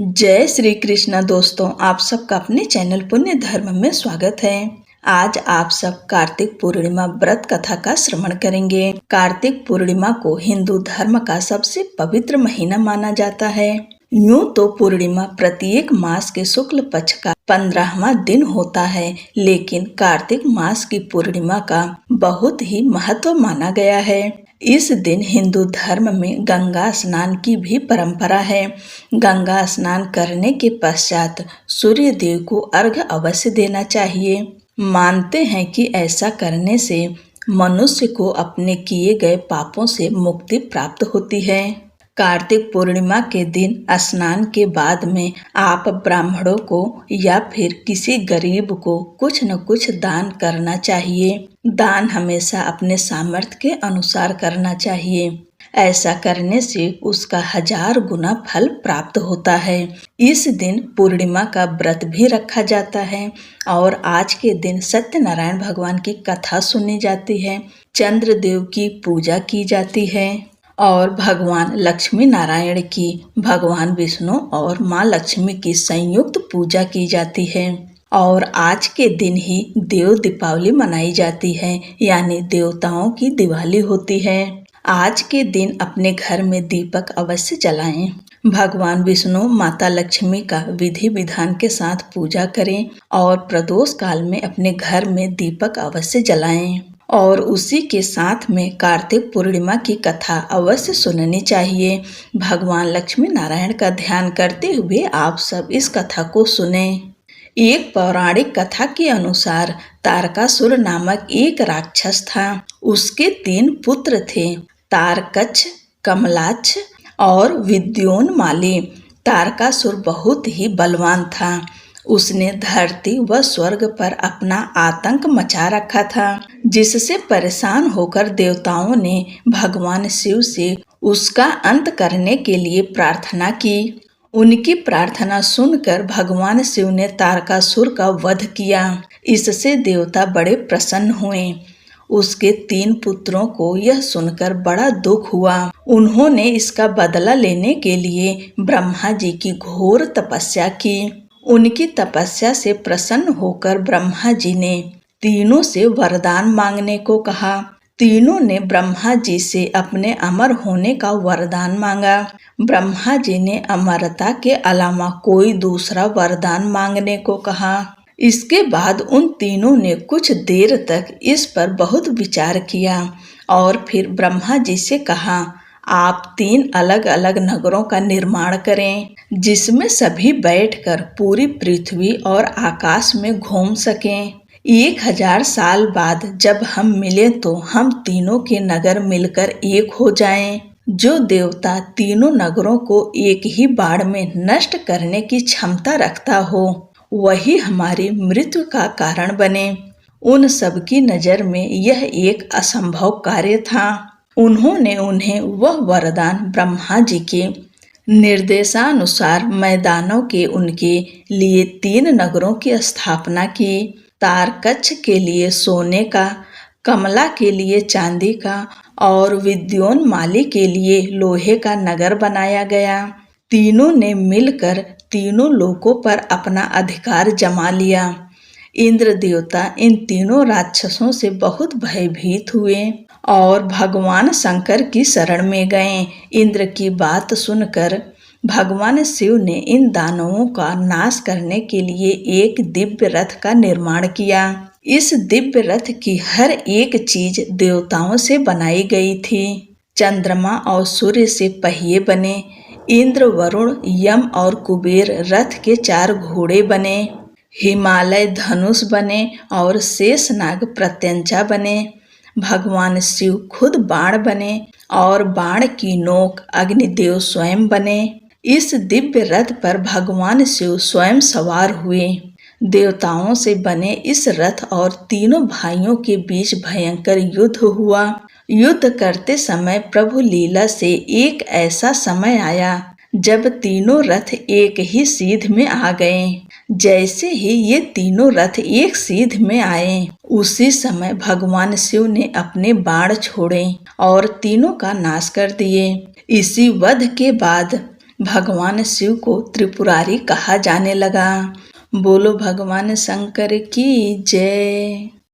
जय श्री कृष्ण दोस्तों, आप सबका अपने चैनल पुण्य धर्म में स्वागत है। आज आप सब कार्तिक पूर्णिमा व्रत कथा का श्रवण करेंगे। कार्तिक पूर्णिमा को हिंदू धर्म का सबसे पवित्र महीना माना जाता है। यूं तो पूर्णिमा प्रत्येक मास के शुक्ल पक्ष का 15वां दिन होता है, लेकिन कार्तिक मास की पूर्णिमा का बहुत ही महत्व माना गया है। इस दिन हिंदू धर्म में गंगा स्नान की भी परंपरा है। गंगा स्नान करने के पश्चात सूर्य देव को अर्घ्य अवश्य देना चाहिए। मानते हैं कि ऐसा करने से मनुष्य को अपने किए गए पापों से मुक्ति प्राप्त होती है। कार्तिक पूर्णिमा के दिन स्नान के बाद में आप ब्राह्मणों को या फिर किसी गरीब को कुछ न कुछ दान करना चाहिए। दान हमेशा अपने सामर्थ्य के अनुसार करना चाहिए। ऐसा करने से उसका 1000 गुना फल प्राप्त होता है। इस दिन पूर्णिमा का व्रत भी रखा जाता है और आज के दिन सत्यनारायण भगवान की कथा सुनी जाती है, चंद्रदेव की पूजा की जाती है और भगवान लक्ष्मी नारायण की, भगवान विष्णु और माँ लक्ष्मी की संयुक्त पूजा की जाती है। और आज के दिन ही देव दीपावली मनाई जाती है, यानी देवताओं की दिवाली होती है। आज के दिन अपने घर में दीपक अवश्य जलाएं। भगवान विष्णु माता लक्ष्मी का विधि विधान के साथ पूजा करें और प्रदोष काल में अपने घर में दीपक अवश्य जलाएं। और उसी के साथ में कार्तिक पूर्णिमा की कथा अवश्य सुननी चाहिए। भगवान लक्ष्मी नारायण का ध्यान करते हुए आप सब इस कथा को सुने। एक पौराणिक कथा के अनुसार तारकासुर नामक एक राक्षस था। उसके 3 पुत्र थे, तारकच्छ, कमलाच्छ और विद्योन्माली। तारकासुर बहुत ही बलवान था। उसने धरती व स्वर्ग पर अपना आतंक मचा रखा था, जिससे परेशान होकर देवताओं ने भगवान शिव से उसका अंत करने के लिए प्रार्थना की। उनकी प्रार्थना सुनकर भगवान शिव ने तारकासुर का वध किया। इससे देवता बड़े प्रसन्न हुए। उसके 3 पुत्रों को यह सुनकर बड़ा दुख हुआ। उन्होंने इसका बदला लेने के लिए ब्रह्मा जी की घोर तपस्या की। उनकी तपस्या से प्रसन्न होकर ब्रह्मा जी ने तीनों से वरदान मांगने को कहा। तीनों ने ब्रह्मा जी से अपने अमर होने का वरदान मांगा। ब्रह्मा जी ने अमरता के अलावा कोई दूसरा वरदान मांगने को कहा। इसके बाद उन तीनों ने कुछ देर तक इस पर बहुत विचार किया और फिर ब्रह्मा जी से कहा, आप 3 अलग अलग नगरों का निर्माण करें, जिसमें सभी बैठकर पूरी पृथ्वी और आकाश में घूम सकें। 1000 साल बाद जब हम मिले तो हम तीनों के नगर मिलकर एक हो जाएं। जो देवता तीनों नगरों को एक ही बाण में नष्ट करने की क्षमता रखता हो, वही हमारी मृत्यु का कारण बने। उन सब की नजर में यह एक असंभव कार्य था। उन्होंने उन्हें वह वरदान ब्रह्मा जी के निर्देशानुसार मैदानों के उनके लिए 3 नगरों की स्थापना की। तारकच्छ के लिए सोने का, कमला के लिए चांदी का और विद्योन्माली के लिए लोहे का नगर बनाया गया। तीनों ने मिलकर तीनों लोकों पर अपना अधिकार जमा लिया। इंद्र देवता इन तीनों राक्षसों से बहुत भयभीत हुए और भगवान शंकर की शरण में गए। इंद्र की बात सुनकर भगवान शिव ने इन दानवों का नाश करने के लिए एक दिव्य रथ का निर्माण किया। इस दिव्य रथ की हर एक चीज देवताओं से बनाई गई थी। चंद्रमा और सूर्य से पहिए बने। इंद्र, वरुण, यम और कुबेर रथ के 4 घोड़े बने। हिमालय धनुष बने और शेषनाग प्रत्यंचा बने। भगवान शिव खुद बाण बने और बाण की नोक अग्निदेव स्वयं बने। इस दिव्य रथ पर भगवान शिव स्वयं सवार हुए। देवताओं से बने इस रथ और तीनों भाइयों के बीच भयंकर युद्ध हुआ। युद्ध करते समय प्रभु लीला से एक ऐसा समय आया जब तीनों रथ एक ही सीध में आ गए। जैसे ही ये तीनों रथ एक सीध में आए, उसी समय भगवान शिव ने अपने बाण छोड़े और तीनों का नाश कर दिए। इसी वध के बाद भगवान शिव को त्रिपुरारी कहा जाने लगा। बोलो भगवान शंकर की जय।